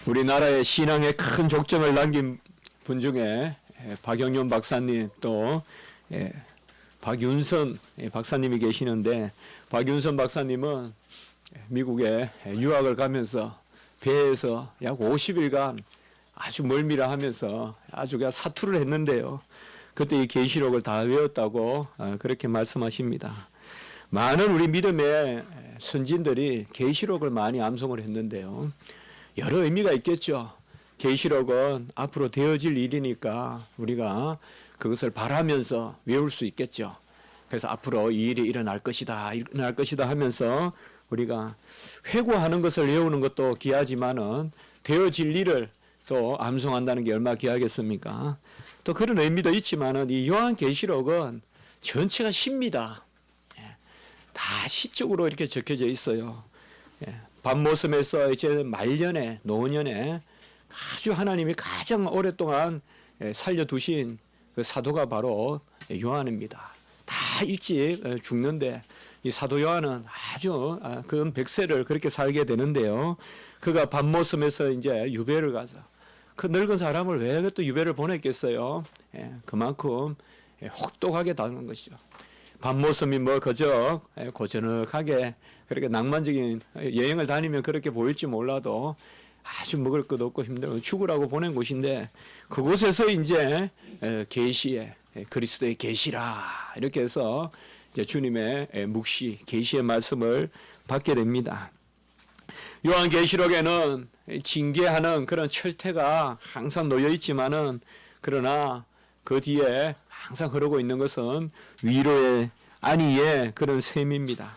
우리나라의 신앙에 큰 족정을 남긴 분 중에 박영윤 박사님 또 박윤선 박사님이 계시는데, 박윤선 박사님은 미국에 유학을 가면서 배에서 약 50일간 아주 멀미를 하면서 아주 그냥 사투를 했는데요. 그때 이 계시록을 다 외웠다고 그렇게 말씀하십니다. 많은 우리 믿음의 선진들이 계시록을 많이 암송을 했는데요. 여러 의미가 있겠죠. 계시록은 앞으로 되어질 일이니까 우리가 그것을 바라면서 외울 수 있겠죠. 그래서 앞으로 이 일이 일어날 것이다 하면서 우리가 회고하는 것을 외우는 것도 귀하지만은 되어질 일을 또 암송한다는 게 얼마나 귀하겠습니까? 또 그런 의미도 있지만은 이 요한계시록은 전체가 시입니다. 다 시적으로 이렇게 적혀져 있어요. 밤모섬에서 이제 말년에 노년에 아주 하나님이 가장 오랫동안 살려두신 그 사도가 바로 요한입니다. 다 일찍 죽는데 이 사도 요한은 아주 근 100세를 그렇게 살게 되는데요. 그가 밤모섬에서 이제 유배를 가서 그 늙은 사람을 왜 또 유배를 보냈겠어요? 그만큼 혹독하게 다루는 것이죠. 밤모섬이 뭐 그저 고즈넉하게 그렇게 낭만적인 여행을 다니면 그렇게 보일지 몰라도 아주 먹을 것 없고 힘들고 죽으라고 보낸 곳인데, 그곳에서 이제 계시의 그리스도의 계시라 이렇게 해서 이제 주님의 묵시 계시의 말씀을 받게 됩니다. 요한계시록에는 징계하는 그런 철퇴가 항상 놓여 있지만은, 그러나 그 뒤에 항상 흐르고 있는 것은 위로의 안위의 그런 셈입니다.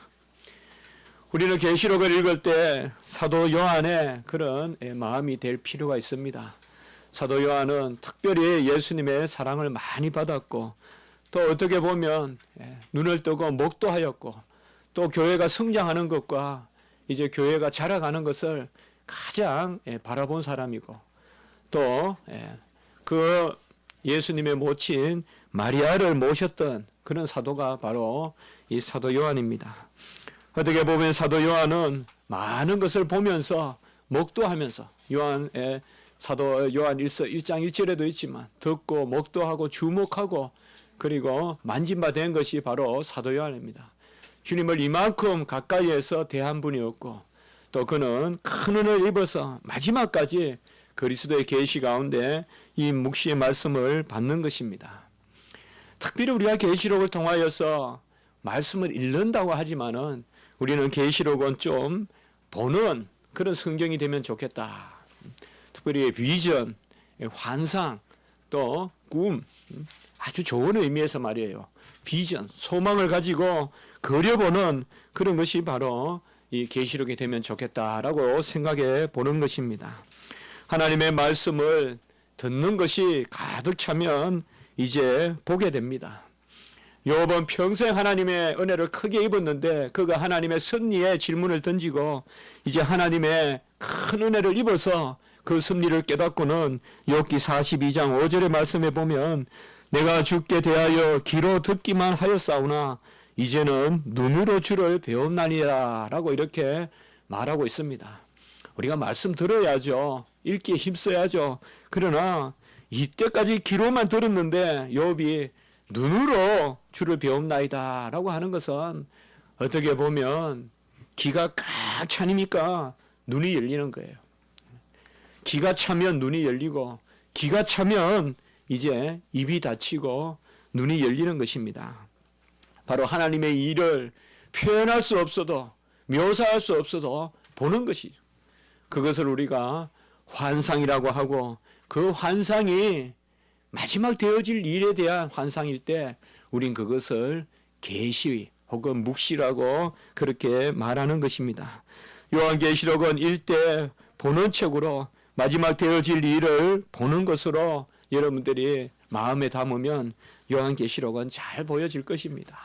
우리는 계시록을 읽을 때 사도 요한의 그런 마음이 될 필요가 있습니다. 사도 요한은 특별히 예수님의 사랑을 많이 받았고, 또 어떻게 보면 눈을 뜨고 목도하였고, 또 교회가 성장하는 것과 이제 교회가 자라가는 것을 가장 바라본 사람이고, 또 그 예수님의 모친 마리아를 모셨던 그런 사도가 바로 이 사도 요한입니다. 어떻게 보면 사도 요한은 많은 것을 보면서 목도하면서, 요한의 사도 요한 1장 1절에도 있지만 듣고 목도하고 주목하고 그리고 만진바된 것이 바로 사도 요한입니다. 주님을 이만큼 가까이에서 대한 분이었고, 또 그는 큰 은혜를 입어서 마지막까지 그리스도의 계시 가운데 이 묵시의 말씀을 받는 것입니다. 특별히 우리가 계시록을 통하여서 말씀을 읽는다고 하지만은 우리는 계시록은 좀 보는 그런 성경이 되면 좋겠다. 특별히 비전, 환상, 또 꿈, 아주 좋은 의미에서 말이에요. 비전, 소망을 가지고 그려보는 그런 것이 바로 이 계시록이 되면 좋겠다라고 생각해 보는 것입니다. 하나님의 말씀을 듣는 것이 가득 차면 이제 보게 됩니다. 욥은 평생 하나님의 은혜를 크게 입었는데, 그가 하나님의 섭리에 질문을 던지고 이제 하나님의 큰 은혜를 입어서 그 섭리를 깨닫고는 욥기 42장 5절의 말씀에 보면, 내가 주께 대하여 귀로 듣기만 하였사오나 이제는 눈으로 주를 배웠나니라 라고 이렇게 말하고 있습니다. 우리가 말씀 들어야죠. 읽기에 힘써야죠. 그러나 이때까지 귀로만 들었는데 욥이 눈으로 주를 배웠나이다 라고 하는 것은 어떻게 보면 기가 꽉 차니까 눈이 열리는 거예요. 기가 차면 눈이 열리고, 기가 차면 이제 입이 닫히고 눈이 열리는 것입니다. 바로 하나님의 일을 표현할 수 없어도, 묘사할 수 없어도 보는 것이죠. 그것을 우리가 환상이라고 하고, 그 환상이 마지막 되어질 일에 대한 환상일 때 우린 그것을 계시 혹은 묵시라고 그렇게 말하는 것입니다. 요한계시록은 일대 보는 책으로 마지막 되어질 일을 보는 것으로 여러분들이 마음에 담으면 요한계시록은 잘 보여질 것입니다.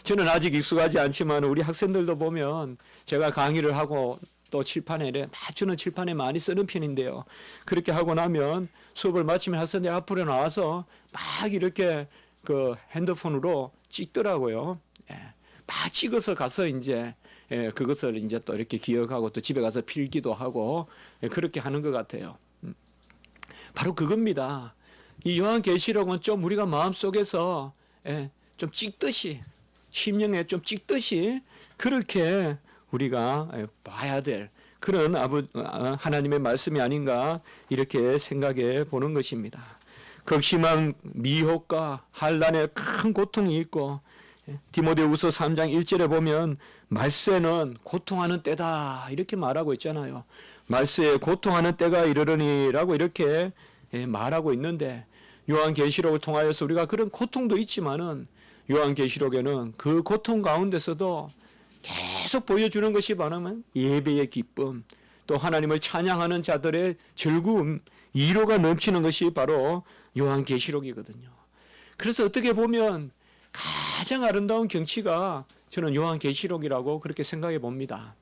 저는 아직 익숙하지 않지만 우리 학생들도 보면 제가 강의를 하고 또 칠판에 맞추는 칠판에 많이 쓰는 편인데요. 그렇게 하고 나면 수업을 마치면 학생들이 앞으로 나와서 막 이렇게 그 핸드폰으로 찍더라고요. 막 찍어서 가서 이제 그것을 이제 또 이렇게 기억하고 또 집에 가서 필기도 하고 그렇게 하는 것 같아요. 바로 그겁니다. 이 요한계시록은 좀 우리가 마음속에서 좀 찍듯이 심령에 좀 찍듯이 그렇게 우리가 봐야 될 그런 하나님의 말씀이 아닌가 이렇게 생각해 보는 것입니다. 극심한 미혹과 환난의 큰 고통이 있고 디모데후서 3장 1절에 보면 말세는 고통하는 때다 이렇게 말하고 있잖아요. 말세에 고통하는 때가 이르르니라고 이렇게 말하고 있는데 요한계시록을 통하여서 우리가 그런 고통도 있지만은 요한계시록에는 그 고통 가운데서도 계속 보여주는 것이 바로 예배의 기쁨, 또 하나님을 찬양하는 자들의 즐거움, 위로가 넘치는 것이 바로 요한계시록이거든요. 그래서 어떻게 보면 가장 아름다운 경치가 저는 요한계시록이라고 그렇게 생각해 봅니다.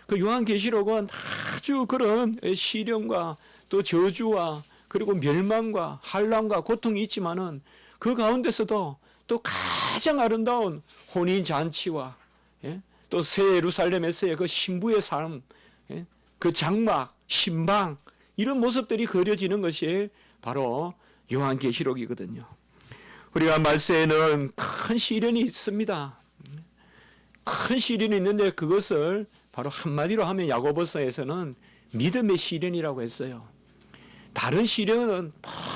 그 요한계시록은 아주 그런 시련과 또 저주와 그리고 멸망과 환난과 고통이 있지만은 그 가운데서도 또 가장 아름다운 혼인잔치와 또 새 예루살렘에서의 그 신부의 삶, 그 장막, 신방 이런 모습들이 그려지는 것이 바로 요한계시록이거든요. 우리가 말세에는 큰 시련이 있습니다. 큰 시련이 있는데 그것을 바로 한마디로 하면 야고보서에서는 믿음의 시련이라고 했어요. 다른 시련은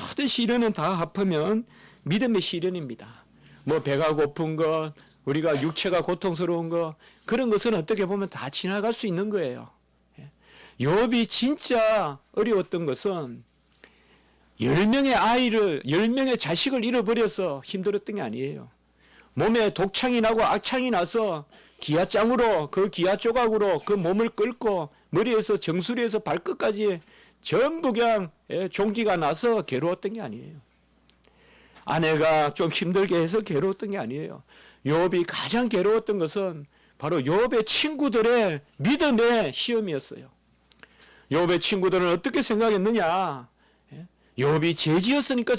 모든 시련은 다 합하면 믿음의 시련입니다. 뭐 배가 고픈 것, 우리가 육체가 고통스러운 것 그런 것은 어떻게 보면 다 지나갈 수 있는 거예요. 욥이 진짜 어려웠던 것은 10명의 자식을 잃어버려서 힘들었던 게 아니에요. 몸에 독창이 나고 악창이 나서 기아장으로 그 기아 조각으로 그 몸을 끌고 머리에서 정수리에서 발끝까지 전부 그냥 종기가 나서 괴로웠던 게 아니에요. 아내가 좀 힘들게 해서 괴로웠던 게 아니에요. 욥이 가장 괴로웠던 것은 바로 욥의 친구들의 믿음의 시험이었어요. 욥의 친구들은 어떻게 생각했느냐? 욥이 죄지었으니까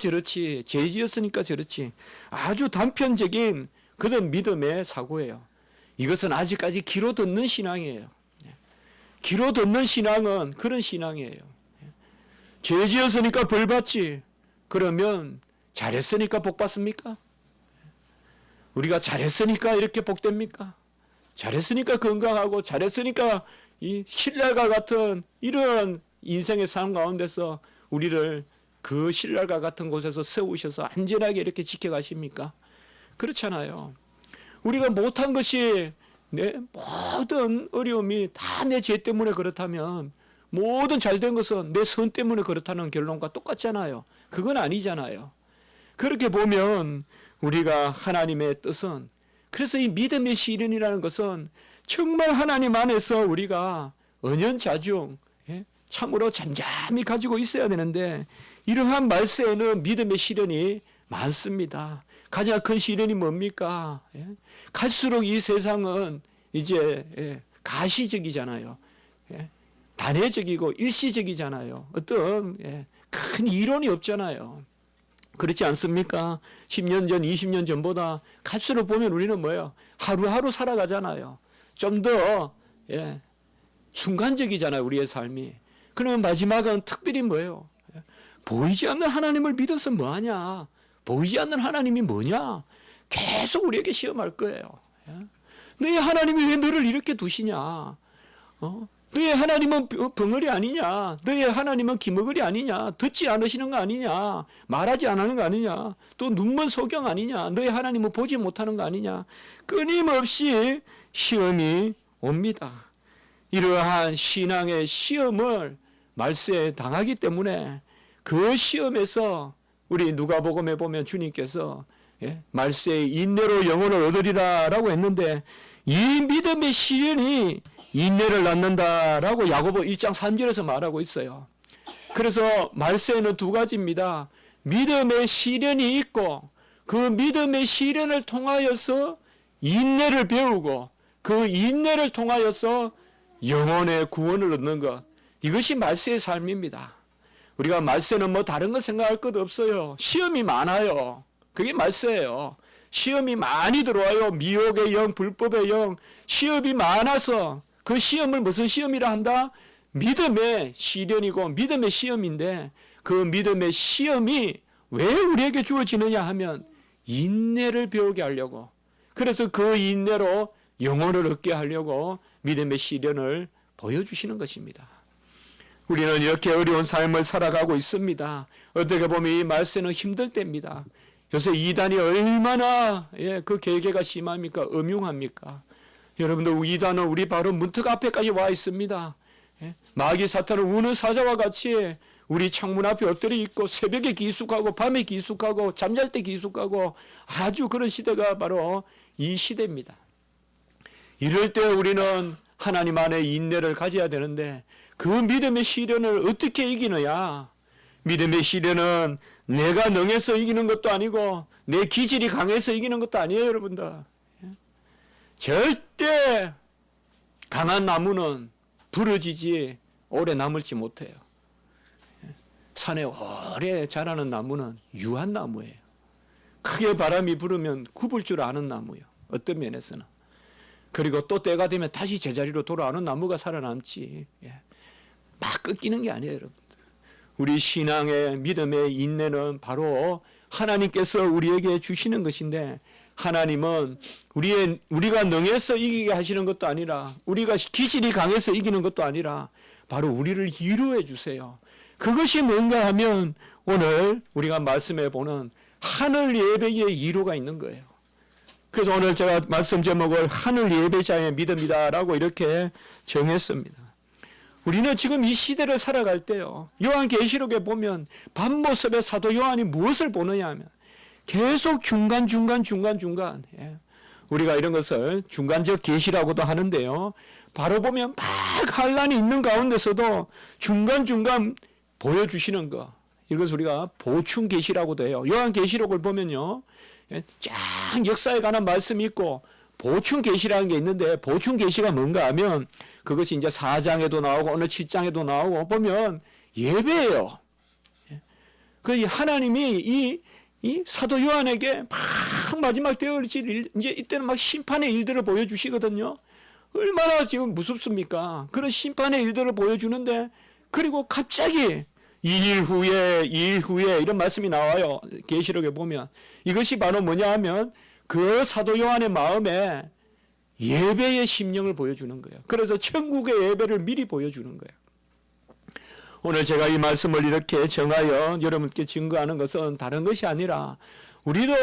저렇지. 아주 단편적인 그런 믿음의 사고예요. 이것은 아직까지 귀로 듣는 신앙이에요. 귀로 듣는 신앙은 그런 신앙이에요. 죄지었으니까 벌 받지. 그러면 잘했으니까 복 받습니까? 우리가 잘했으니까 이렇게 복됩니까? 잘했으니까 건강하고 잘했으니까 이 신랄과 같은 이런 인생의 삶 가운데서 우리를 그 신랄과 같은 곳에서 세우셔서 안전하게 이렇게 지켜가십니까? 그렇잖아요. 우리가 못한 것이 내 모든 어려움이 다 내 죄 때문에 그렇다면 모든 잘된 것은 내 선 때문에 그렇다는 결론과 똑같잖아요. 그건 아니잖아요. 그렇게 보면 우리가 하나님의 뜻은 그래서 이 믿음의 시련이라는 것은 정말 하나님 안에서 우리가 은연자중 참으로 잠잠히 가지고 있어야 되는데 이러한 말세에는 믿음의 시련이 많습니다. 가장 큰 시련이 뭡니까? 갈수록 이 세상은 이제 가시적이잖아요. 단회적이고 일시적이잖아요. 어떤 큰 이론이 없잖아요. 그렇지 않습니까? 10년 전, 20년 전보다 갈수록 보면 우리는 뭐예요? 하루하루 살아가잖아요. 좀 더 순간적이잖아요. 우리의 삶이. 그러면 마지막은 특별히 뭐예요? 보이지 않는 하나님을 믿어서 뭐하냐? 보이지 않는 하나님이 뭐냐? 계속 우리에게 시험할 거예요. 너희 하나님이 왜 너를 이렇게 두시냐? 너희 하나님은 벙어리 아니냐? 너희 하나님은 기머거리 아니냐? 듣지 않으시는 거 아니냐? 말하지 않는 거 아니냐? 또 눈먼 소경 아니냐? 너희 하나님은 보지 못하는 거 아니냐? 끊임없이 시험이 옵니다. 이러한 신앙의 시험을 말세에 당하기 때문에 그 시험에서 우리 누가복음에 보면 주님께서 말세의 인내로 영혼을 얻으리라라고 했는데 이 믿음의 시련이 인내를 낳는다라고 야고보 1장 3절에서 말하고 있어요. 그래서 말세에는 두 가지입니다. 믿음의 시련이 있고 그 믿음의 시련을 통하여서 인내를 배우고 그 인내를 통하여서 영혼의 구원을 얻는 것. 이것이 말세의 삶입니다. 우리가 말세는 뭐 다른 거 생각할 것 없어요. 시험이 많아요. 그게 말세예요. 시험이 많이 들어와요. 미혹의 영, 불법의 영, 시험이 많아서 그 시험을 무슨 시험이라 한다? 믿음의 시련이고 믿음의 시험인데 그 믿음의 시험이 왜 우리에게 주어지느냐 하면 인내를 배우게 하려고, 그래서 그 인내로 영혼을 얻게 하려고 믿음의 시련을 보여주시는 것입니다. 우리는 이렇게 어려운 삶을 살아가고 있습니다. 어떻게 보면 이 말세는 힘들 때입니다. 요새 이단이 얼마나 그 계계가 심합니까? 음흉합니까? 여러분들, 이단은 우리 바로 문턱 앞에까지 와 있습니다. 마귀 사탄은 우는 사자와 같이 우리 창문 앞에 엎드려 있고 새벽에 기숙하고 밤에 기숙하고 잠잘 때 기숙하고 아주 그런 시대가 바로 이 시대입니다. 이럴 때 우리는 하나님 안에 인내를 가져야 되는데 그 믿음의 시련을 어떻게 이기느냐? 믿음의 시련은 내가 능해서 이기는 것도 아니고 내 기질이 강해서 이기는 것도 아니에요, 여러분들. 절대 강한 나무는 부러지지 오래 남을지 못해요. 산에 오래 자라는 나무는 유한 나무예요. 크게 바람이 불으면 굽을 줄 아는 나무예요. 어떤 면에서는. 그리고 또 때가 되면 다시 제자리로 돌아오는 나무가 살아남지. 막 꺾이는 게 아니에요, 여러분들. 우리 신앙의 믿음의 인내는 바로 하나님께서 우리에게 주시는 것인데, 하나님은 우리가 능해서 이기게 하시는 것도 아니라, 우리가 기질이 강해서 이기는 것도 아니라 바로 우리를 위로해 주세요. 그것이 뭔가 하면 오늘 우리가 말씀해 보는 하늘 예배의 위로가 있는 거예요. 그래서 오늘 제가 말씀 제목을 하늘 예배자의 믿음이다라고 이렇게 정했습니다. 우리는 지금 이 시대를 살아갈 때요, 요한계시록에 보면 밤모습의 사도 요한이 무엇을 보느냐 하면 계속 중간. 우리가 이런 것을 중간적 계시라고도 하는데요, 바로 보면 막 환란이 있는 가운데서도 중간 보여주시는 거, 이것을 우리가 보충 계시라고도 해요. 요한계시록을 보면요, 쫙 역사에 관한 말씀이 있고 보충 계시라는 게 있는데, 보충 계시가 뭔가 하면 그것이 이제 4장에도 나오고 어느 7장에도 나오고 보면 예배예요. 그 하나님이 이 사도 요한에게 막 마지막 되어질 이제 이때는 막 심판의 일들을 보여주시거든요. 얼마나 지금 무섭습니까? 그런 심판의 일들을 보여주는데, 그리고 갑자기 2일 후에 이런 말씀이 나와요. 계시록에 보면 이것이 바로 뭐냐 하면 그 사도 요한의 마음에 예배의 심령을 보여주는 거예요. 그래서 천국의 예배를 미리 보여주는 거예요. 오늘 제가 이 말씀을 이렇게 정하여 여러분께 증거하는 것은 다른 것이 아니라, 우리도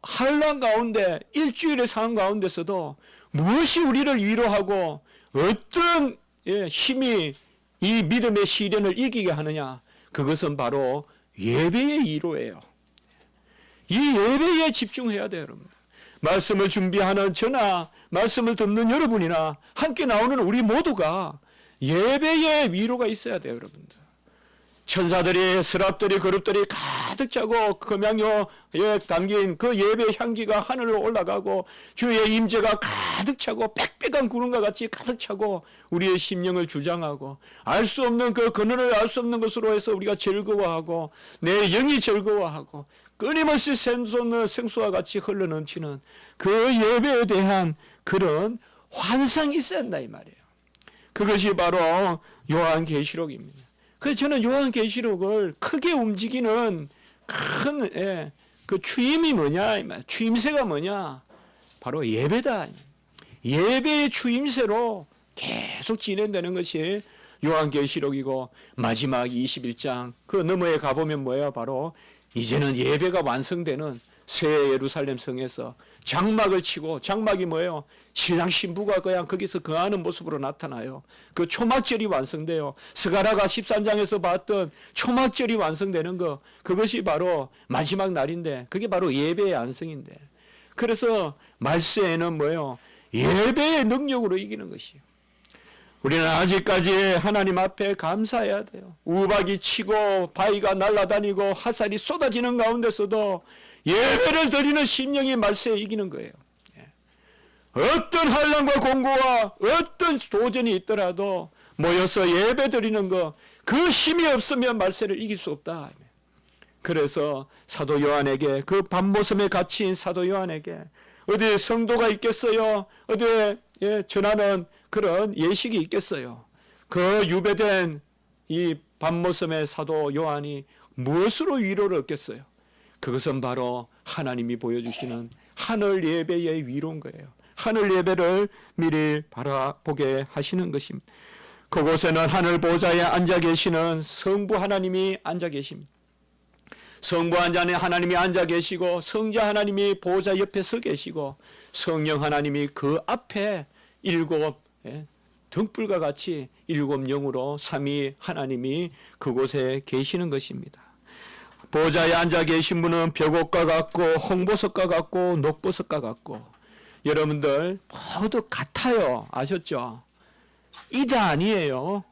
환난 가운데 일주일의 삶 가운데서도 무엇이 우리를 위로하고 어떤 힘이 이 믿음의 시련을 이기게 하느냐, 그것은 바로 예배의 위로예요. 이 예배에 집중해야 돼요, 여러분. 말씀을 준비하는 저나 말씀을 듣는 여러분이나 함께 나오는 우리 모두가 예배의 위로가 있어야 돼요, 여러분들. 천사들이, 스랍들이, 그룹들이 가득 차고 금양요에 담긴 그 예배 향기가 하늘로 올라가고 주의 임재가 가득 차고 빽빽한 구름과 같이 가득 차고 우리의 심령을 주장하고 알 수 없는 그 그늘을 알 수 없는 것으로 해서 우리가 즐거워하고 내 영이 즐거워하고 끊임없이 샘솟는 생수와 같이 흘러넘치는 그 예배에 대한 그런 환상이 있어야 한다 이 말이에요. 그것이 바로 요한계시록입니다. 그래서 저는 요한계시록을 크게 움직이는 큰 그 추임이 뭐냐, 추임새가 뭐냐, 바로 예배다. 예배의 추임새로 계속 진행되는 것이 요한계시록이고, 마지막 21장 그 너머에 가보면 뭐예요? 바로 이제는 예배가 완성되는 새 예루살렘 성에서 장막을 치고, 장막이 뭐예요? 신랑 신부가 그냥 거기서 거하는 모습으로 나타나요. 그 초막절이 완성돼요. 스가랴가 13장에서 봤던 초막절이 완성되는 거, 그것이 바로 마지막 날인데, 그게 바로 예배의 안성인데, 그래서 말세에는 뭐예요? 예배의 능력으로 이기는 것이에요. 우리는 아직까지 하나님 앞에 감사해야 돼요. 우박이 치고 바위가 날아다니고 화살이 쏟아지는 가운데서도 예배를 드리는 심령이 말세에 이기는 거예요. 어떤 환난과 공고와 어떤 도전이 있더라도 모여서 예배 드리는 거, 그 힘이 없으면 말세를 이길 수 없다. 그래서 사도 요한에게, 그 밤모섬에 갇힌 사도 요한에게 어디에 성도가 있겠어요? 어디에 전하는 그런 예식이 있겠어요? 그 유배된 이 밤모섬의 사도 요한이 무엇으로 위로를 얻겠어요? 그것은 바로 하나님이 보여주시는 하늘 예배의 위로인 거예요. 하늘 예배를 미리 바라보게 하시는 것입니다. 그곳에는 하늘 보좌에 앉아 계시는 성부 하나님이 앉아 계십니다. 성부 안에 하나님이 앉아 계시고, 성자 하나님이 보좌 옆에 서 계시고, 성령 하나님이 그 앞에 일곱 등불과 같이 일곱 영으로 삼위 하나님이 그곳에 계시는 것입니다. 보좌에 앉아 계신 분은 벽옥과 같고 홍보석과 같고 녹보석과 같고, 여러분들 모두 같아요. 아셨죠? 이다 아니에요.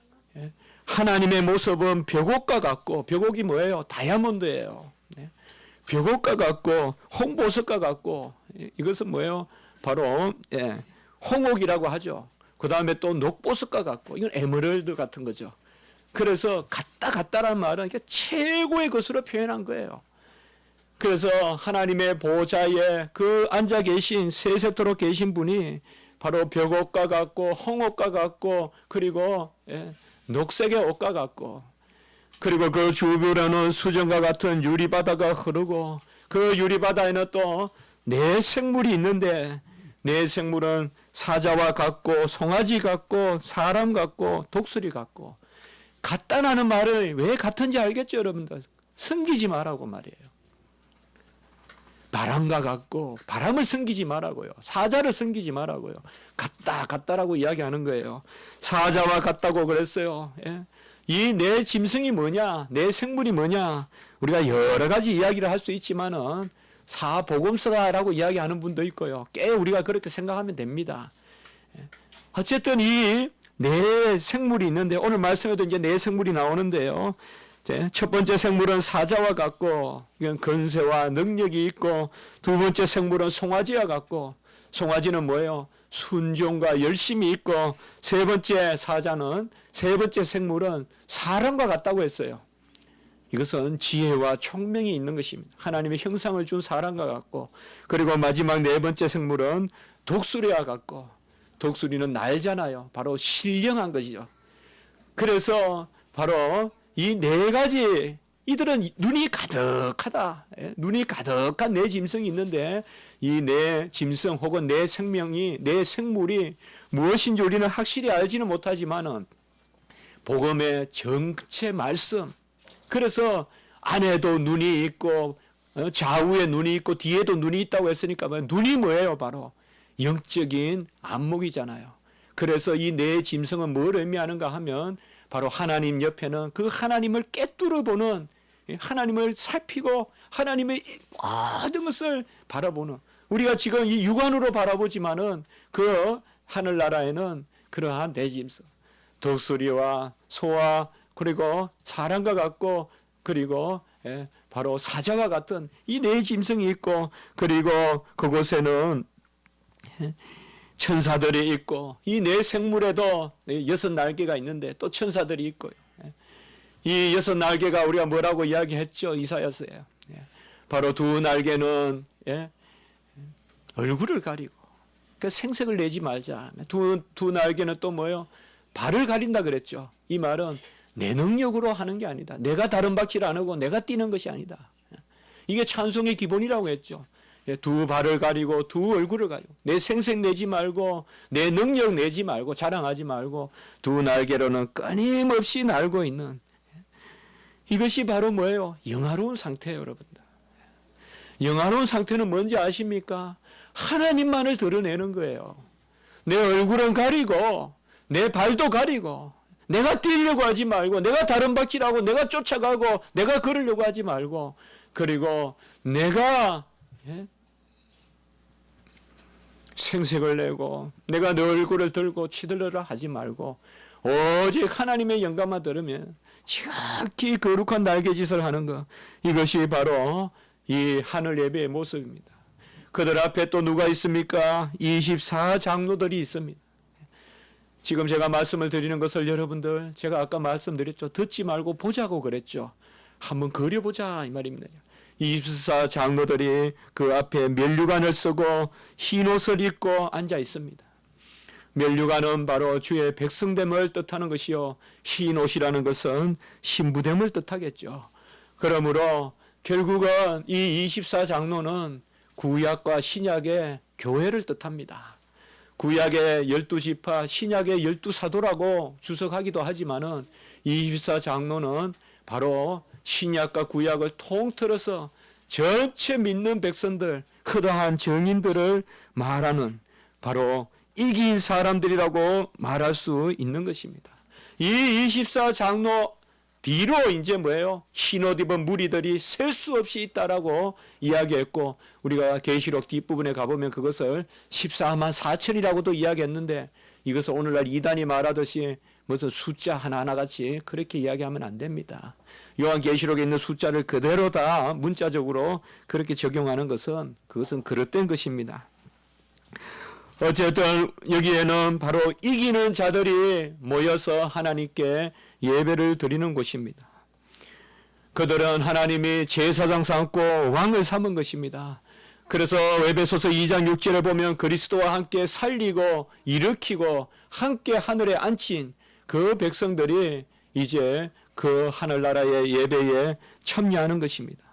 하나님의 모습은 벽옥과 같고, 벽옥이 뭐예요? 다이아몬드예요. 벽옥과 같고 홍보석과 같고, 이것은 뭐예요? 바로 홍옥이라고 하죠. 그 다음에 또 녹보석과 같고, 이건 에메랄드 같은 거죠. 그래서 같다라는 말은 최고의 것으로 표현한 거예요. 그래서 하나님의 보좌에 그 앉아 계신, 세세토록 계신 분이 바로 벽옥과 같고 홍옥과 같고, 그리고 녹색의 옷과 같고, 그리고 그 주변에는 수정과 같은 유리바다가 흐르고, 그 유리바다에는 또 네 생물이 있는데, 네 생물은 사자와 같고 송아지 같고 사람 같고 독수리 같고. 같다는 말은 왜 같은지 알겠죠, 여러분들? 숨기지 말라고 말이에요. 바람과 같고, 바람을 숨기지 말라고요. 사자를 숨기지 말라고요. 같다라고 이야기하는 거예요. 사자와 같다고 그랬어요. 이 내 짐승이 뭐냐, 내 생물이 뭐냐, 우리가 여러 가지 이야기를 할 수 있지만은 사복음서다라고 이야기하는 분도 있고요. 꽤 우리가 그렇게 생각하면 됩니다. 어쨌든 이 네 생물이 있는데, 오늘 말씀에도 이제 네 생물이 나오는데요. 첫 번째 생물은 사자와 같고, 이건 건세와 능력이 있고, 두 번째 생물은 송아지와 같고, 송아지는 뭐예요? 순종과 열심이 있고, 세 번째 생물은 사람과 같다고 했어요. 이것은 지혜와 총명이 있는 것입니다. 하나님의 형상을 준 사람과 같고, 그리고 마지막 네 번째 생물은 독수리와 같고, 독수리는 날잖아요. 바로 신령한 것이죠. 그래서 바로 이 네 가지, 이들은 눈이 가득하다. 눈이 가득한 내 짐승이 있는데, 이 내 짐승 혹은 내 생명이, 내 생물이 무엇인지 우리는 확실히 알지는 못하지만은 복음의 정체 말씀. 그래서 안에도 눈이 있고 좌우에 눈이 있고 뒤에도 눈이 있다고 했으니까 눈이 뭐예요? 바로 영적인 안목이잖아요. 그래서 이 네 짐승은 뭘 의미하는가 하면, 바로 하나님 옆에는 그 하나님을 꿰뚫어 보는, 하나님을 살피고 하나님의 모든 것을 바라보는, 우리가 지금 이 육안으로 바라보지만은 그 하늘나라에는 그러한 네 짐승, 독수리와 소와 그리고 사람과 같고, 그리고 바로 사자와 같은 이 네 짐승이 있고, 그리고 그곳에는 천사들이 있고, 이 네 생물에도 6날개가 있는데 또 천사들이 있고요. 이 6날개가 우리가 뭐라고 이야기했죠? 이사야서에. 바로 두 날개는 얼굴을 가리고, 그러니까 생색을 내지 말자. 두 날개는 또 뭐요? 발을 가린다 그랬죠. 이 말은 내 능력으로 하는 게 아니다. 내가 다른 박질 안 하고 내가 뛰는 것이 아니다. 이게 찬송의 기본이라고 했죠. 두 발을 가리고 두 얼굴을 가리고, 내 생색 내지 말고 내 능력 내지 말고 자랑하지 말고 두 날개로는 끊임없이 날고 있는, 이것이 바로 뭐예요? 영화로운 상태예요, 여러분들. 영화로운 상태는 뭔지 아십니까? 하나님만을 드러내는 거예요. 내 얼굴은 가리고 내 발도 가리고, 내가 뛰려고 하지 말고, 내가 다른 박질하고 내가 쫓아가고 내가 걸으려고 하지 말고, 그리고 내가 생색을 내고 내가 내 얼굴을 들고 치들러라 하지 말고, 오직 하나님의 영감만 들으면 지극히 거룩한 날개짓을 하는 것, 이것이 바로 이 하늘 예배의 모습입니다. 그들 앞에 또 누가 있습니까? 24장로들이 있습니다. 지금 제가 말씀을 드리는 것을 여러분들, 제가 아까 말씀드렸죠. 듣지 말고 보자고 그랬죠. 한번 그려보자 이 말입니다. 24 장로들이 그 앞에 면류관을 쓰고 흰 옷을 입고 앉아 있습니다. 면류관은 바로 주의 백성됨을 뜻하는 것이요, 흰 옷이라는 것은 신부됨을 뜻하겠죠. 그러므로 결국은 이 24 장로는 구약과 신약의 교회를 뜻합니다. 구약의 12지파, 신약의 12사도라고 주석하기도 하지만은 24 장로는 바로 신약과 구약을 통틀어서 전체 믿는 백성들, 허다한 정인들을 말하는 바로 이긴 사람들이라고 말할 수 있는 것입니다. 이 24 장로 뒤로 이제 뭐예요? 흰옷 입은 무리들이 셀 수 없이 있다라고 이야기했고, 우리가 계시록 뒷부분에 가보면 그것을 14만 4천이라고도 이야기했는데, 이것을 오늘날 이단이 말하듯이 무슨 숫자 하나하나 같이 그렇게 이야기하면 안 됩니다. 요한계시록에 있는 숫자를 그대로 다 문자적으로 그렇게 적용하는 것은 그것은 그릇된 것입니다. 어쨌든 여기에는 바로 이기는 자들이 모여서 하나님께 예배를 드리는 곳입니다. 그들은 하나님이 제사장 삼고 왕을 삼은 것입니다. 그래서 에베소서 2장 6절에 보면 그리스도와 함께 살리고 일으키고 함께 하늘에 앉힌 그 백성들이 이제 그 하늘나라의 예배에 참여하는 것입니다.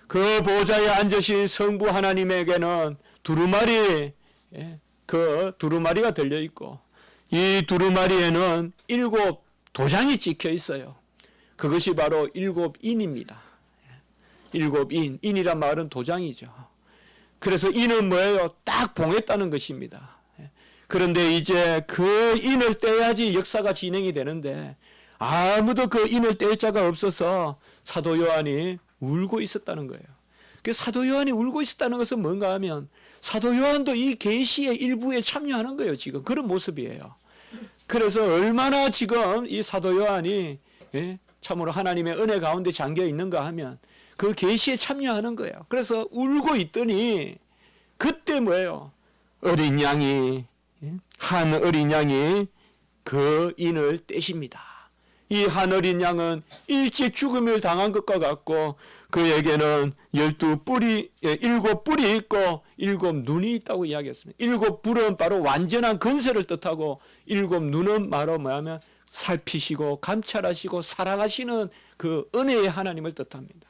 그 보좌에 앉으신 성부 하나님에게는 두루마리, 그 두루마리가 들려 있고, 이 두루마리에는 7 도장이 찍혀 있어요. 그것이 바로 7 인입니다. 7 인, 인이란 말은 도장이죠. 그래서 인은 뭐예요? 딱 봉했다는 것입니다. 그런데 이제 그 인을 떼야지 역사가 진행이 되는데, 아무도 그 인을 뗄 자가 없어서 사도 요한이 울고 있었다는 거예요. 그 사도 요한이 울고 있었다는 것은 뭔가 하면 사도 요한도 이 계시의 일부에 참여하는 거예요. 지금 그런 모습이에요. 그래서 얼마나 지금 이 사도 요한이 참으로 하나님의 은혜 가운데 잠겨 있는가 하면 그 계시에 참여하는 거예요. 그래서 울고 있더니 그때 뭐예요? 어린 양이, 한 어린 양이 그 인을 떼십니다. 이 한 어린 양은 일찍 죽음을 당한 것과 같고, 그에게는 7뿔이 있고 7 눈이 있다고 이야기했습니다. 7 뿔은 바로 완전한 근세를 뜻하고, 7 눈은 바로 뭐냐면 살피시고 감찰하시고 사랑하시는 그 은혜의 하나님을 뜻합니다.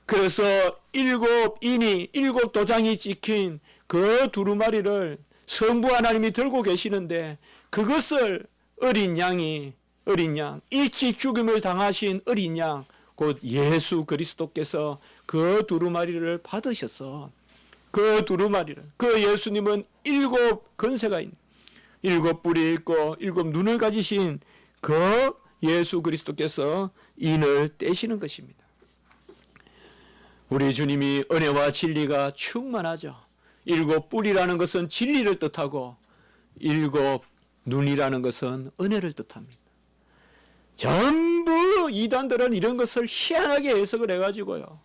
그래서 7 인이, 7 도장이 찍힌 그 두루마리를 성부 하나님이 들고 계시는데, 그것을 어린 양, 일찍 죽음을 당하신 어린 양, 곧 예수 그리스도께서 그 두루마리를 받으셔서 그 두루마리를, 그 예수님은 7 근세가 있는, 7 뿔이 있고 7 눈을 가지신 그 예수 그리스도께서 인을 떼시는 것입니다. 우리 주님이 은혜와 진리가 충만하죠. 7 뿔이라는 것은 진리를 뜻하고 7 눈이라는 것은 은혜를 뜻합니다. 전부 이단들은 이런 것을 희한하게 해석을 해가지고요.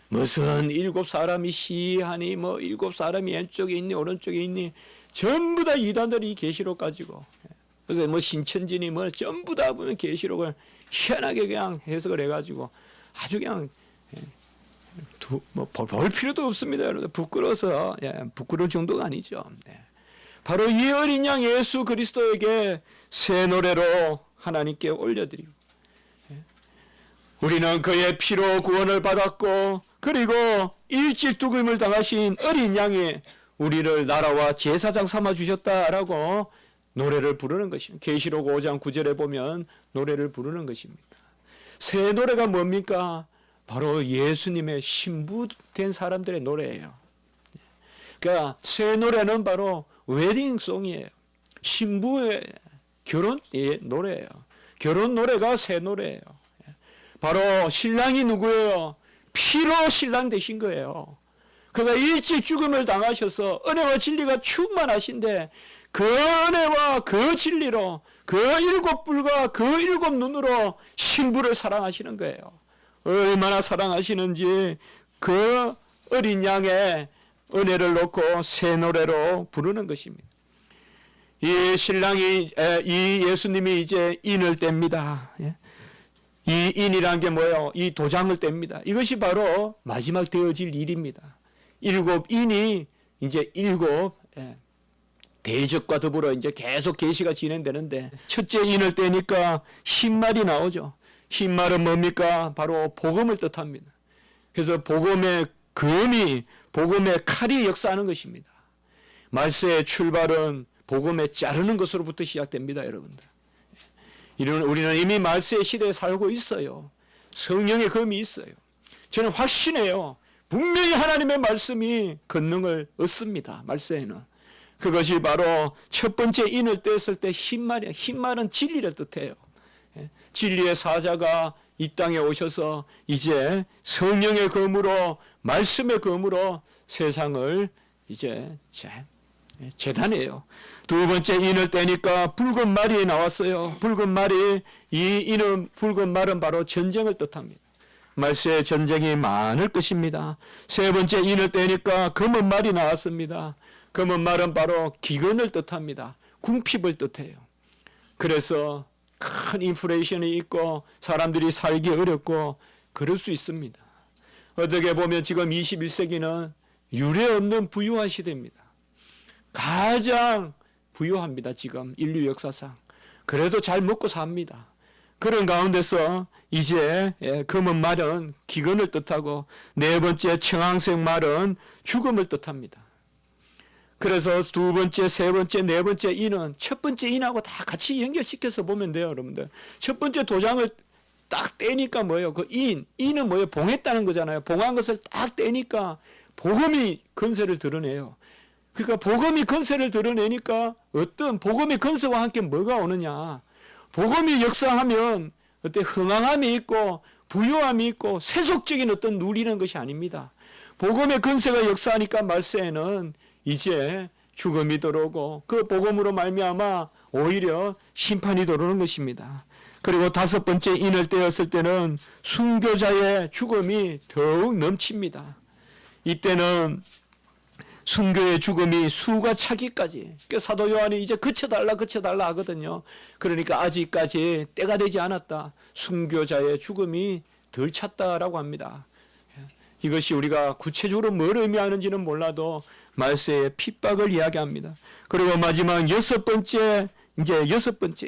무슨 7 사람이 시하니, 뭐 7 사람이 왼쪽에 있니, 오른쪽에 있니, 전부 다 이단들이 이 계시록 가지고. 그래서 뭐 신천지니 뭐 전부 다 보면 계시록을 희한하게 그냥 해석을 해가지고 아주 그냥 볼 필요도 없습니다. 여러분. 부끄러워서, 부끄러울 정도가 아니죠. 바로 이 어린 양 예수 그리스도에게 새 노래로 하나님께 올려드리고, 우리는 그의 피로 구원을 받았고, 그리고 일찍 죽음을 당하신 어린 양이 우리를 나라와 제사장 삼아 주셨다라고 노래를 부르는 것입니다. 계시록 5장 9절에 보면 노래를 부르는 것입니다. 새 노래가 뭡니까? 바로 예수님의 신부된 사람들의 노래예요. 그러니까 새 노래는 바로 웨딩송이에요. 신부의 결혼의 노래예요. 결혼 노래가 새 노래예요. 바로 신랑이 누구예요? 피로 신랑 되신 거예요. 그가 일찍 죽음을 당하셔서 은혜와 진리가 충만하신데, 그 은혜와 그 진리로 그 7 뿔과 그 7 눈으로 신부를 사랑하시는 거예요. 얼마나 사랑하시는지 그 어린 양의 은혜를 놓고 새 노래로 부르는 것입니다. 이 신랑이, 이 예수님이 이제 인을 뗍니다. 이 인이란 게 뭐예요? 이 도장을 뗍니다. 이것이 바로 마지막 되어질 일입니다. 일곱 인이 이제 일곱 대적과 더불어 이제 계속 계시가 진행되는데, 첫째 인을 떼니까 흰말이 나오죠. 흰말은 뭡니까? 바로 복음을 뜻합니다. 그래서 복음의 검이, 복음의 칼이 역사하는 것입니다. 말세의 출발은 복음의 자르는 것으로부터 시작됩니다, 여러분들. 우리는 이미 말세의 시대에 살고 있어요. 성령의 검이 있어요. 저는 확신해요. 분명히 하나님의 말씀이 권능을 얻습니다, 말세에는. 그것이 바로 첫 번째 인을 떼었을 때 흰말이에요. 흰말은 진리를 뜻해요. 진리의 사자가 이 땅에 오셔서 이제 성령의 검으로, 말씀의 검으로 세상을 이제 재단해요. 두 번째 인을 떼니까 붉은 말이 나왔어요. 붉은 말이, 붉은 말은 바로 전쟁을 뜻합니다. 말세의 전쟁이 많을 것입니다. 세 번째 인을 떼니까 검은 말이 나왔습니다. 검은 말은 바로 기근을 뜻합니다. 궁핍을 뜻해요. 그래서 큰 인플레이션이 있고 사람들이 살기 어렵고 그럴 수 있습니다. 어떻게 보면 지금 21세기는 유례없는 부유한 시대입니다. 가장 부유합니다, 지금 인류 역사상. 그래도 잘 먹고 삽니다. 그런 가운데서 이제 검은 말은 기근을 뜻하고, 네 번째 청황색 말은 죽음을 뜻합니다. 그래서 두 번째, 세 번째, 네 번째 인은 첫 번째 인하고 다 같이 연결시켜서 보면 돼요, 여러분들. 첫 번째 도장을 딱 떼니까 뭐예요? 그 인은 뭐예요? 봉했다는 거잖아요. 봉한 것을 딱 떼니까 복음이 건세를 드러내요. 그러니까 복음이 건세를 드러내니까 어떤 복음의 건세와 함께 뭐가 오느냐? 복음이 역사하면 어떤 흥황함이 있고 부유함이 있고 세속적인 어떤 누리는 것이 아닙니다. 복음의 건세가 역사하니까 말세에는 이제 죽음이 들어오고, 그 복음으로 말미암아 오히려 심판이 들어오는 것입니다. 그리고 다섯 번째 인을 떼었을 때는 순교자의 죽음이 더욱 넘칩니다. 이때는 순교의 죽음이 수가 차기까지, 사도 요한이 이제 그쳐달라 하거든요. 그러니까 아직까지 때가 되지 않았다. 순교자의 죽음이 덜 찼다라고 합니다. 이것이 우리가 구체적으로 뭘 의미하는지는 몰라도 말세의 핍박을 이야기합니다. 그리고 마지막 여섯 번째,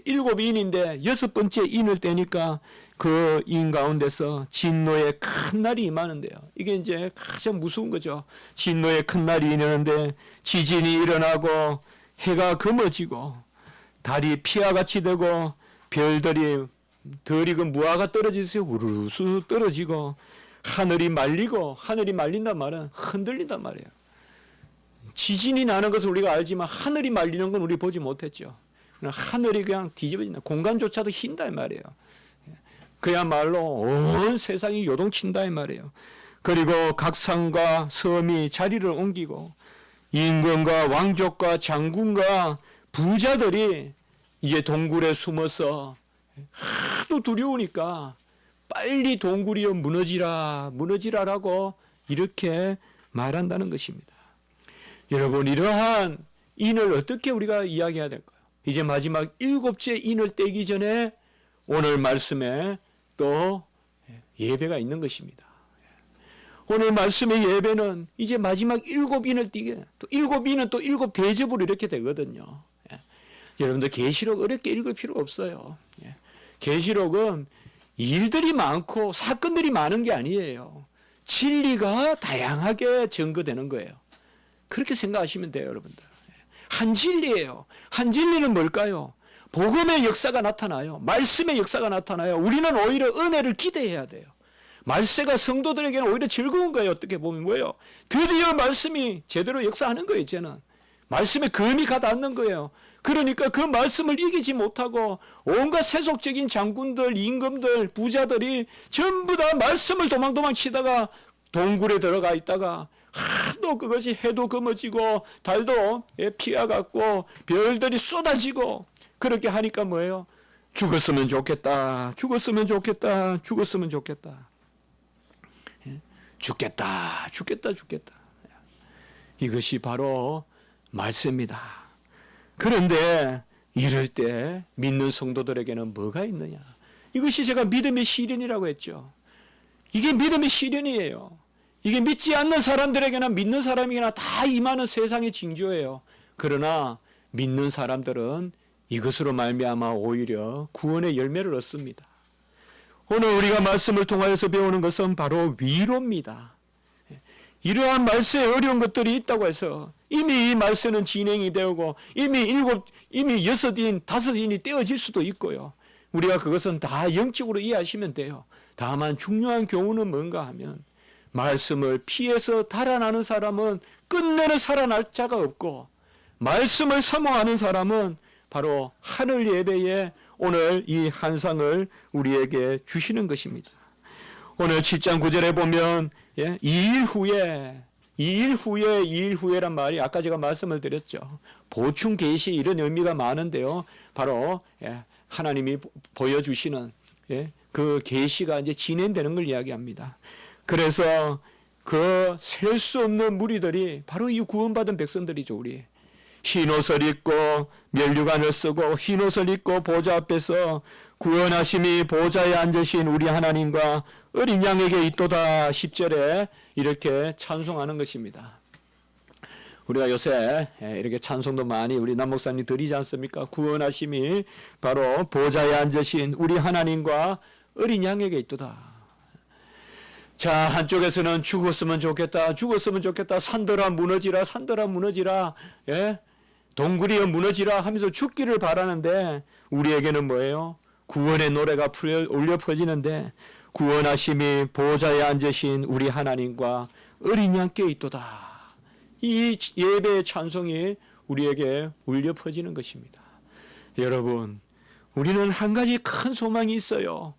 일곱 인인데 여섯 번째 인을 떼니까 그 인 가운데서 진노의 큰 날이 임하는데요. 이게 이제 가장 무서운 거죠. 진노의 큰 날이 임하는데 지진이 일어나고 해가 검어지고 달이 피와같이 되고 별들이 덜 익은 무화가 떨어지세요. 우르르 떨어지고 하늘이 말리고, 하늘이 말린단 말은 흔들린단 말이에요. 지진이 나는 것을 우리가 알지만 하늘이 말리는 건 우리 보지 못했죠. 하늘이 그냥 뒤집어진다. 공간조차도 휜다 이 말이에요. 그야말로 온 세상이 요동친다 이 말이에요. 그리고 각 산과 섬이 자리를 옮기고 임금과 왕족과 장군과 부자들이 이제 동굴에 숨어서 하도 두려우니까 빨리 동굴이여 무너지라라고 이렇게 말한다는 것입니다. 여러분, 이러한 인을 어떻게 우리가 이야기해야 될까요? 이제 마지막 일곱째 인을 떼기 전에 오늘 말씀에 또 예배가 있는 것입니다. 오늘 말씀의 예배는 이제 마지막 일곱 인을 띄게, 또 일곱 인은 또 일곱 대접으로 이렇게 되거든요. 여러분들 계시록 어렵게 읽을 필요가 없어요. 계시록은 일들이 많고 사건들이 많은 게 아니에요. 진리가 다양하게 증거되는 거예요. 그렇게 생각하시면 돼요, 여러분들. 한 진리예요. 한 진리는 뭘까요? 복음의 역사가 나타나요. 말씀의 역사가 나타나요. 우리는 오히려 은혜를 기대해야 돼요. 말세가 성도들에게는 오히려 즐거운 거예요. 어떻게 보면 뭐예요? 드디어 말씀이 제대로 역사하는 거예요, 이제는. 말씀에 금이 가닿는 거예요. 그러니까 그 말씀을 이기지 못하고 온갖 세속적인 장군들, 임금들, 부자들이 전부 다 말씀을 도망도망 치다가 동굴에 들어가 있다가 하도 그것이 해도 검어지고 달도 피어갖고 별들이 쏟아지고 그렇게 하니까 뭐예요? 죽었으면 좋겠다. 죽었으면 좋겠다. 죽었으면 좋겠다. 죽겠다. 죽겠다. 죽겠다. 이것이 바로 말씀입니다. 그런데 이럴 때 믿는 성도들에게는 뭐가 있느냐? 이것이 제가 믿음의 시련이라고 했죠. 이게 믿음의 시련이에요. 이게 믿지 않는 사람들에게나 믿는 사람에게나 다 임하는 세상의 징조예요. 그러나 믿는 사람들은 이것으로 말미암아 오히려 구원의 열매를 얻습니다. 오늘 우리가 말씀을 통하여서 배우는 것은 바로 위로입니다. 이러한 말세에 어려운 것들이 있다고 해서 이미 이 말세는 진행이 되고 이미 6인, 5인이 떼어질 수도 있고요. 우리가 그것은 다 영적으로 이해하시면 돼요. 다만 중요한 교훈은 뭔가 하면 말씀을 피해서 달아나는 사람은 끝내는 살아날 자가 없고 말씀을 사모하는 사람은 바로 하늘 예배에 오늘 이 한상을 우리에게 주시는 것입니다. 오늘 7장 9절에 보면 2일 후에란 말이 아까 제가 말씀을 드렸죠. 보충 계시 이런 의미가 많은데요. 바로 하나님이 보여주시는 그 계시가 이제 진행되는 걸 이야기합니다. 그래서 그 셀 수 없는 무리들이 바로 이 구원받은 백성들이죠. 우리 흰옷을 입고 면류관을 쓰고 흰옷을 입고 보좌 앞에서 구원하심이 보좌에 앉으신 우리 하나님과 어린 양에게 있도다 10절에 이렇게 찬송하는 것입니다. 우리가 요새 이렇게 찬송도 많이 우리 남목사님 드리지 않습니까? 구원하심이 바로 보좌에 앉으신 우리 하나님과 어린 양에게 있도다. 자, 한쪽에서는 죽었으면 좋겠다. 산더라 무너지라. 동굴이여 무너지라 하면서 죽기를 바라는데 우리에게는 뭐예요? 구원의 노래가 울려 퍼지는데 구원하심이 보좌에 앉으신 우리 하나님과 어린 양께 있도다. 이 예배의 찬송이 우리에게 울려 퍼지는 것입니다. 여러분, 우리는 한 가지 큰 소망이 있어요.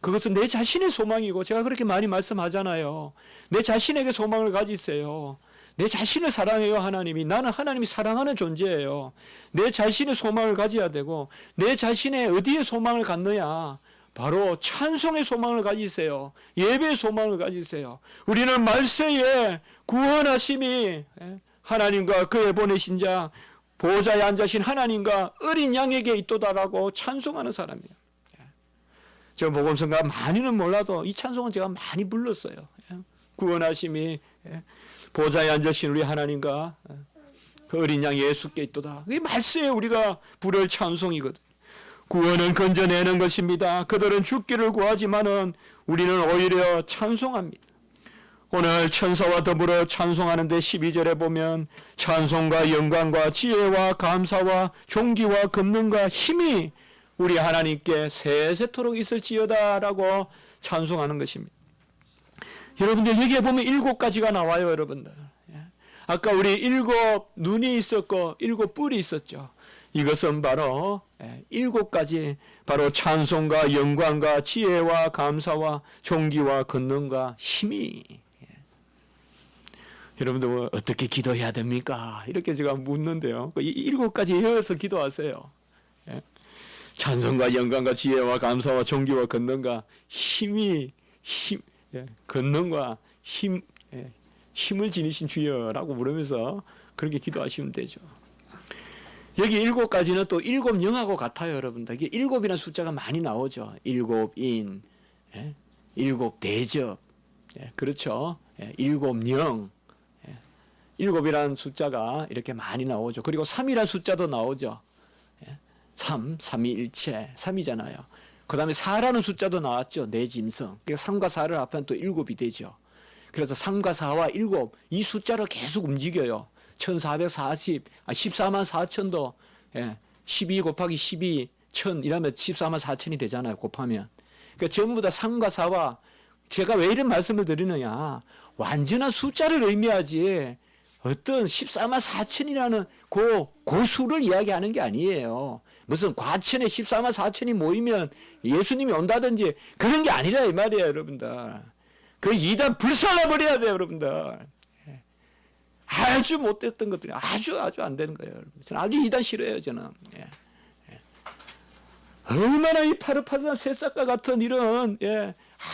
그것은 내 자신의 소망이고 제가 그렇게 많이 말씀하잖아요. 내 자신에게 소망을 가지세요. 내 자신을 사랑해요. 하나님이. 나는 하나님이 사랑하는 존재예요. 내 자신의 소망을 가져야 되고 내 자신의 어디에 소망을 갖느냐. 바로 찬송의 소망을 가지세요. 예배의 소망을 가지세요. 우리는 말세에 구원하심이 하나님과 그의 보내신 자 보좌에 앉으신 하나님과 어린 양에게 있도다라고 찬송하는 사람이에요. 저 복음성가 많이는 몰라도 이 찬송은 제가 많이 불렀어요. 구원하심이 보좌에 앉으신 우리 하나님과 그 어린 양 예수께 있도다. 이 말세에 우리가 부를 찬송이거든요. 구원은 건져내는 것입니다. 그들은 죽기를 구하지만은 우리는 오히려 찬송합니다. 오늘 천사와 더불어 찬송하는데 12절에 보면 찬송과 영광과 지혜와 감사와 존귀와 권능과 힘이 우리 하나님께 세세토록 있을지어다라고 찬송하는 것입니다. 여러분들 여기에 보면 7가지가 나와요. 여러분들. 아까 우리 7 눈이 있었고 7 뿔이 있었죠. 이것은 바로 7가지 바로 찬송과 영광과 지혜와 감사와 존귀와 권능과 힘이. 여러분들 어떻게 기도해야 됩니까? 이렇게 제가 묻는데요. 7가지 이어서 기도하세요. 찬송과 영광과 지혜와 감사와 존귀와 권능과 권능과 힘을 지니신 주여라고 부르면서 그렇게 기도하시면 되죠. 여기 7가지는 또 7영하고 같아요, 여러분들. 이게 7이라는 숫자가 많이 나오죠. 7인, 7대접, 그렇죠. 7영, 7이라는 숫자가 이렇게 많이 나오죠. 그리고 3이라는 숫자도 나오죠. 3일체, 3이잖아요. 그 다음에 4라는 숫자도 나왔죠. 내 짐승. 그러니까 3과 4를 합하면 또 7이 되죠. 그래서 3과 4와 7, 이 숫자로 계속 움직여요. 1440, 14만 4천도 12 곱하기 12, 1000 이러면 14만 4천이 되잖아요. 곱하면. 그러니까 전부 다 3과 4와 제가 왜 이런 말씀을 드리느냐. 완전한 숫자를 의미하지 어떤 14만 4천이라는 그 수를 이야기하는 게 아니에요. 무슨 과천에 14만 4천이 모이면 예수님이 온다든지 그런 게 아니라 이 말이에요. 여러분들. 그 이단 불살라버려야 돼요. 여러분들. 아주 못됐던 것들이 아주 안 되는 거예요. 여러분. 저는 아주 이단 싫어해요. 저는. 얼마나 이 파릇파릇한 새싹과 같은 이런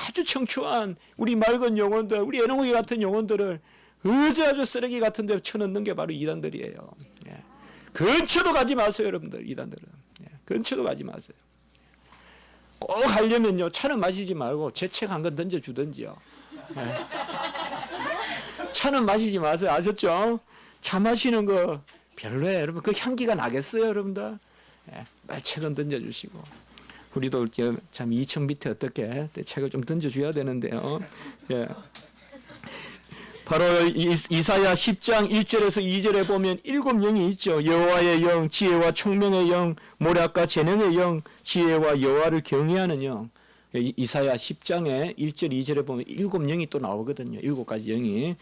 아주 청초한 우리 맑은 영혼들, 우리 애농이 같은 영혼들을 아주 쓰레기 같은 데 쳐넣는 게 바로 이단들이에요. 근처도 가지 마세요. 여러분들. 이단들은. 근처도 가지 마세요. 꼭 하려면요, 차는 마시지 말고 제 책 한 권 던져주든지요. 네. 차는 마시지 마세요. 아셨죠? 차 마시는 거 별로예요. 여러분, 그 향기가 나겠어요, 여러분들? 네. 책은 던져주시고. 우리도 참 2층 밑에 어떻게 책을 좀 던져줘야 되는데요. 예. 바로 이사야 10장 1절에서 2절에 보면 7영이 있죠. 여호와의 영, 지혜와 총명의 영, 모략과 재능의 영, 지혜와 여호와를 경외하는 영. 이사야 10장에 1절 2절에 보면 7영이 또 나오거든요. 7가지 영이.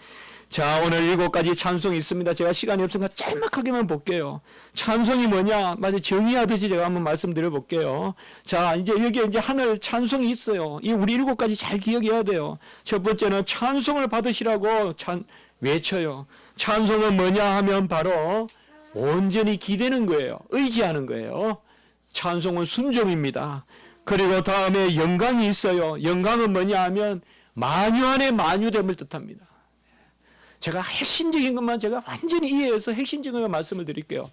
자, 오늘 7가지 찬송이 있습니다. 제가 시간이 없으니까 짤막하게만 볼게요. 찬송이 뭐냐? 마치 정의하듯이 제가 한번 말씀드려 볼게요. 자, 이제 여기에 이제 하늘 찬송이 있어요. 이 우리 7가지 잘 기억해야 돼요. 첫 번째는 찬송을 받으시라고 외쳐요. 찬송은 뭐냐 하면 바로 온전히 기대는 거예요. 의지하는 거예요. 찬송은 순종입니다. 그리고 다음에 영광이 있어요. 영광은 뭐냐 하면 만유 안에 만유됨을 뜻합니다. 제가 핵심적인 것만 제가 완전히 이해해서 핵심적인 것 말씀을 드릴게요.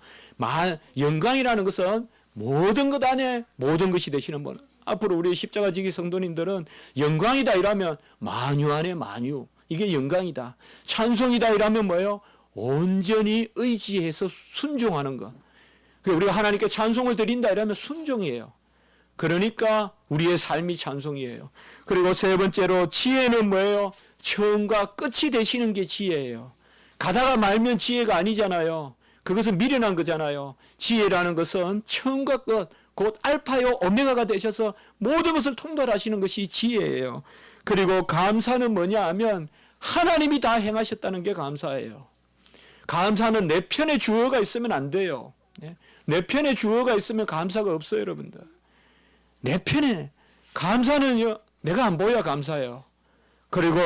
영광이라는 것은 모든 것 안에 모든 것이 되시는 분. 앞으로 우리 십자가 지기 성도님들은 영광이다 이러면 만유 안에 만유. 이게 영광이다. 찬송이다 이러면 뭐예요? 온전히 의지해서 순종하는 것. 우리가 하나님께 찬송을 드린다 이러면 순종이에요. 그러니까 우리의 삶이 찬송이에요. 그리고 세 번째로 지혜는 뭐예요? 처음과 끝이 되시는 게 지혜예요. 가다가 말면 지혜가 아니잖아요. 그것은 미련한 거잖아요. 지혜라는 것은 처음과 끝, 곧 알파요 오메가가 되셔서 모든 것을 통달하시는 것이 지혜예요. 그리고 감사는 뭐냐 하면 하나님이 다 행하셨다는 게 감사예요. 감사는 내 편에 주어가 있으면 안 돼요. 내 편에 주어가 있으면 감사가 없어요, 여러분들. 내 편에 감사는요, 내가 안 보여야 감사해요. 그리고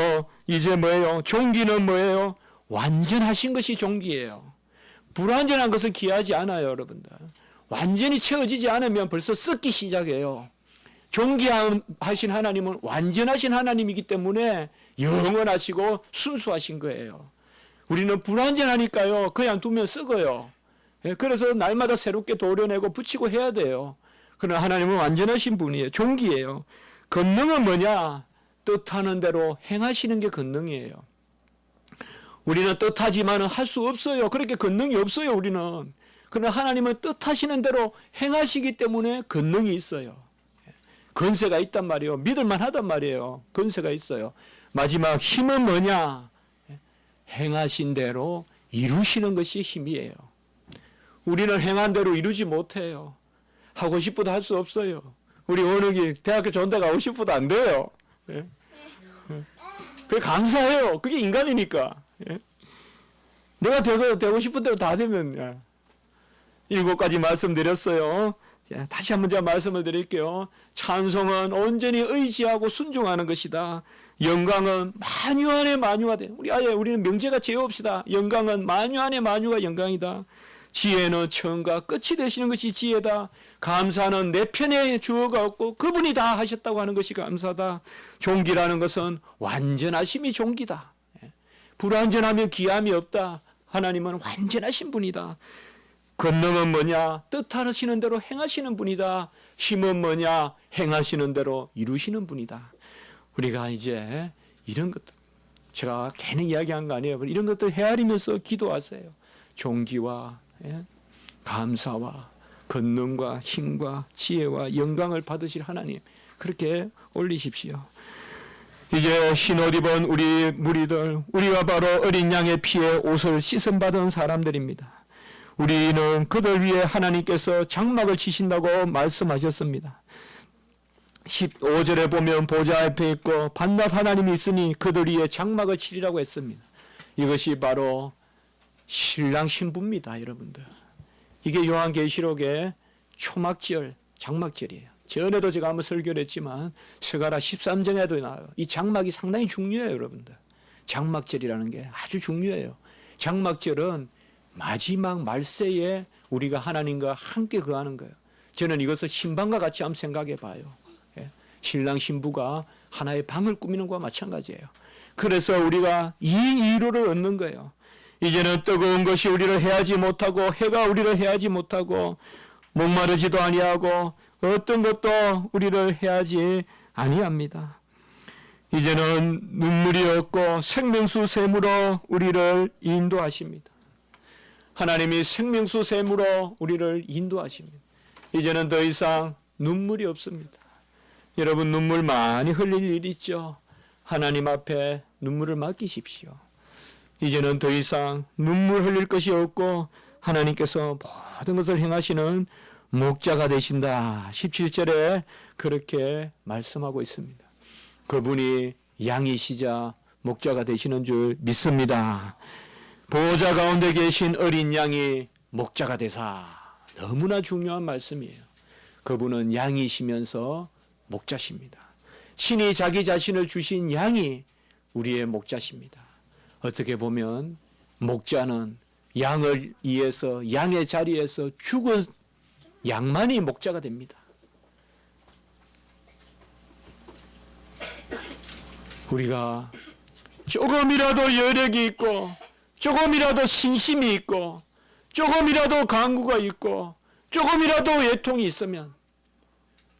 이제 뭐예요? 종기는 뭐예요? 완전하신 것이 종기예요. 불완전한 것을 기하지 않아요, 여러분들. 완전히 채워지지 않으면 벌써 썩기 시작해요. 종기하신 하나님은 완전하신 하나님이기 때문에 영원하시고 순수하신 거예요. 우리는 불완전하니까요, 그냥 두면 썩어요. 그래서 날마다 새롭게 도려내고 붙이고 해야 돼요. 그러나 하나님은 완전하신 분이에요. 종기예요. 권능은 뭐냐? 뜻하는 대로 행하시는 게 권능이에요. 우리는 뜻하지만 할 수 없어요. 그렇게 권능이 없어요, 우리는. 그러나 하나님은 뜻하시는 대로 행하시기 때문에 권능이 있어요. 권세가 있단 말이에요. 믿을만 하단 말이에요. 권세가 있어요. 마지막 힘은 뭐냐? 행하신 대로 이루시는 것이 힘이에요. 우리는 행한 대로 이루지 못해요. 하고 싶어도 할 수 없어요. 우리 원욱이 대학교 좋은 데 가고 싶어도 안 돼요. 그게 감사해요. 그게 인간이니까. 내가 되고 싶은 대로 다 되면 7가지 말씀드렸어요. 다시 한번 제가 말씀을 드릴게요. 찬송은 온전히 의지하고 순종하는 것이다. 영광은 만유 안에 만유가 돼. 우리는 명제가 지어옵시다. 영광은 만유 안에 만유가 영광이다. 지혜는 처음과 끝이 되시는 것이 지혜다. 감사는 내 편에 주어가 없고 그분이 다 하셨다고 하는 것이 감사다. 종기라는 것은 완전하심이 종기다. 불완전하면 기함이 없다. 하나님은 완전하신 분이다. 권능은 뭐냐? 뜻하시는 대로 행하시는 분이다. 힘은 뭐냐? 행하시는 대로 이루시는 분이다. 우리가 이제 이런 것들, 제가 괜히 이야기한 거 아니에요. 이런 것들 헤아리면서 기도하세요. 종기와 감사와 권능과 힘과 지혜와 영광을 받으실 하나님, 그렇게 올리십시오. 이제 흰옷 입은 우리 무리들, 우리가 바로 어린 양의 피에 옷을 씻음받은 사람들입니다. 우리는 그들 위에 하나님께서 장막을 치신다고 말씀하셨습니다. 15절에 보면 보좌 앞에 있고 밤낮 하나님이 있으니 그들 위에 장막을 치리라고 했습니다. 이것이 바로 신랑 신부입니다, 여러분들. 이게 요한계시록의 초막절, 장막절이에요. 전에도 제가 한번 설교를 했지만 스가랴 13장에도 나와요. 이 장막이 상당히 중요해요, 여러분들. 장막절이라는 게 아주 중요해요. 장막절은 마지막 말세에 우리가 하나님과 함께 거하는 거예요. 저는 이것을 신방과 같이 한번 생각해 봐요. 신랑 신부가 하나의 방을 꾸미는 것과 마찬가지예요. 그래서 우리가 이 위로를 얻는 거예요. 이제는 뜨거운 것이 우리를 해하지 못하고 해가 우리를 해하지 못하고 목마르지도 아니하고 어떤 것도 우리를 해하지 아니합니다. 이제는 눈물이 없고 생명수 샘으로 우리를 인도하십니다. 하나님이 생명수 샘으로 우리를 인도하십니다. 이제는 더 이상 눈물이 없습니다. 여러분 눈물 많이 흘릴 일 있죠? 하나님 앞에 눈물을 맡기십시오. 이제는 더 이상 눈물 흘릴 것이 없고 하나님께서 모든 것을 행하시는 목자가 되신다. 17절에 그렇게 말씀하고 있습니다. 그분이 양이시자 목자가 되시는 줄 믿습니다. 보호자 가운데 계신 어린 양이 목자가 되사. 너무나 중요한 말씀이에요. 그분은 양이시면서 목자십니다. 친히 자기 자신을 주신 양이 우리의 목자십니다. 어떻게 보면 목자는 양을 위해서 양의 자리에서 죽은 양만이 목자가 됩니다. 우리가 조금이라도 여력이 있고 조금이라도 신심이 있고 조금이라도 강구가 있고 조금이라도 애통이 있으면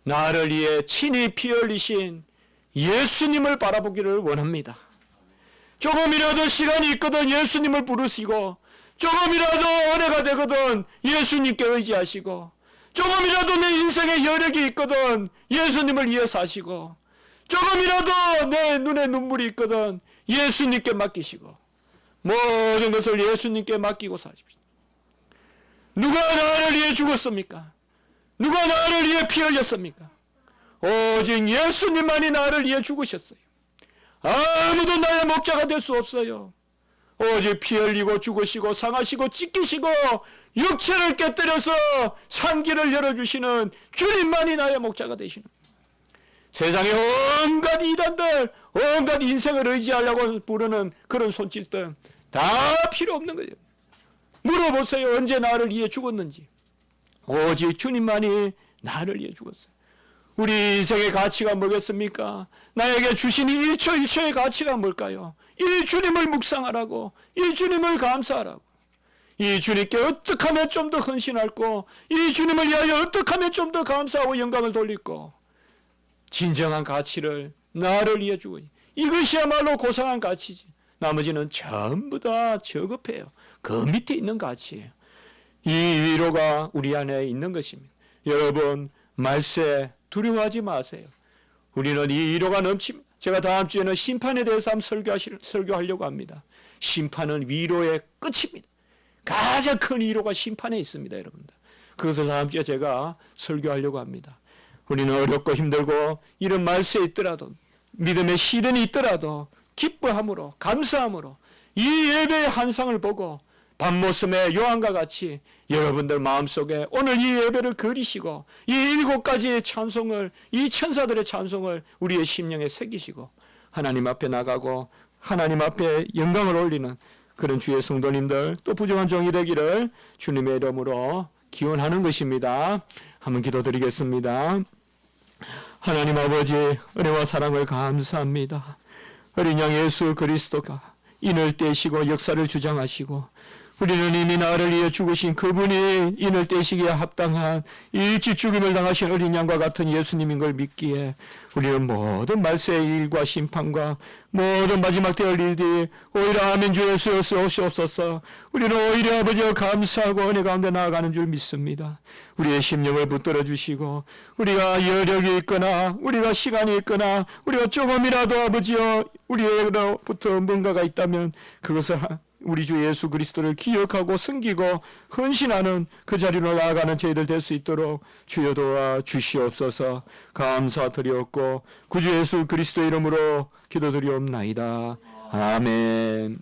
나를 위해 친히 피 흘리신 예수님을 바라보기를 원합니다. 조금이라도 시간이 있거든 예수님을 부르시고 조금이라도 은혜가 되거든 예수님께 의지하시고 조금이라도 내 인생에 여력이 있거든 예수님을 위해 사시고 조금이라도 내 눈에 눈물이 있거든 예수님께 맡기시고 모든 것을 예수님께 맡기고 사십시오. 누가 나를 위해 죽었습니까? 누가 나를 위해 피 흘렸습니까? 오직 예수님만이 나를 위해 죽으셨어요. 아무도 나의 목자가 될 수 없어요. 오직 피 흘리고 죽으시고 상하시고 찢기시고 육체를 깨뜨려서 상기를 열어주시는 주님만이 나의 목자가 되시는 세상에 온갖 이단들 온갖 인생을 의지하려고 부르는 그런 손짓들 다 필요 없는 거예요. 물어보세요. 언제 나를 위해 죽었는지. 오직 주님만이 나를 위해 죽었어요. 우리 인생의 가치가 뭐겠습니까? 나에게 주신 이 1초 1초의 가치가 뭘까요? 이 주님을 묵상하라고, 이 주님을 감사하라고, 이 주님께 어떻게 하면 좀 더 헌신할고, 이 주님을 위하여 어떻게 하면 좀 더 감사하고 영광을 돌리고, 진정한 가치를 나를 위해 주고, 이것이야말로 고상한 가치지. 나머지는 전부 다 저급해요. 그 밑에 있는 가치예요. 이 위로가 우리 안에 있는 것입니다. 여러분 말세 두려워하지 마세요. 우리는 이 위로가 넘칩니다. 제가 다음 주에는 심판에 대해서 한번 설교하려고 합니다. 심판은 위로의 끝입니다. 가장 큰 위로가 심판에 있습니다. 여러분들. 그것을 다음 주에 제가 설교하려고 합니다. 우리는 어렵고 힘들고 이런 말세에 있더라도 믿음의 시련이 있더라도 기뻐함으로 감사함으로 이 예배의 한상을 보고 밤모섬의 요한과 같이 여러분들 마음속에 오늘 이 예배를 그리시고 이 7가지의 찬송을 이 천사들의 찬송을 우리의 심령에 새기시고 하나님 앞에 나가고 하나님 앞에 영광을 올리는 그런 주의 성도님들 또 부정한 종이 되기를 주님의 이름으로 기원하는 것입니다. 한번 기도드리겠습니다. 하나님 아버지 은혜와 사랑을 감사합니다. 어린 양 예수 그리스도가 인을 떼시고 역사를 주장하시고 우리는 이미 나를 위해 죽으신 그분이 인을 떼시기에 합당한 일찍 죽임을 당하신 어린 양과 같은 예수님인 걸 믿기에 우리는 모든 말세의 일과 심판과 모든 마지막 때의 일들이 오히려 아멘 주 예수여 오시옵소서. 우리는 오히려 아버지여 감사하고 은혜 가운데 나아가는 줄 믿습니다. 우리의 심령을 붙들어 주시고 우리가 여력이 있거나 우리가 시간이 있거나 우리가 조금이라도 아버지여 우리로부터 뭔가가 있다면 그것을 우리 주 예수 그리스도를 기억하고 섬기고 헌신하는 그 자리로 나아가는 저희들 될 수 있도록 주여 도와 주시옵소서. 감사드리옵고 구주 예수 그리스도 이름으로 기도드리옵나이다. 아멘.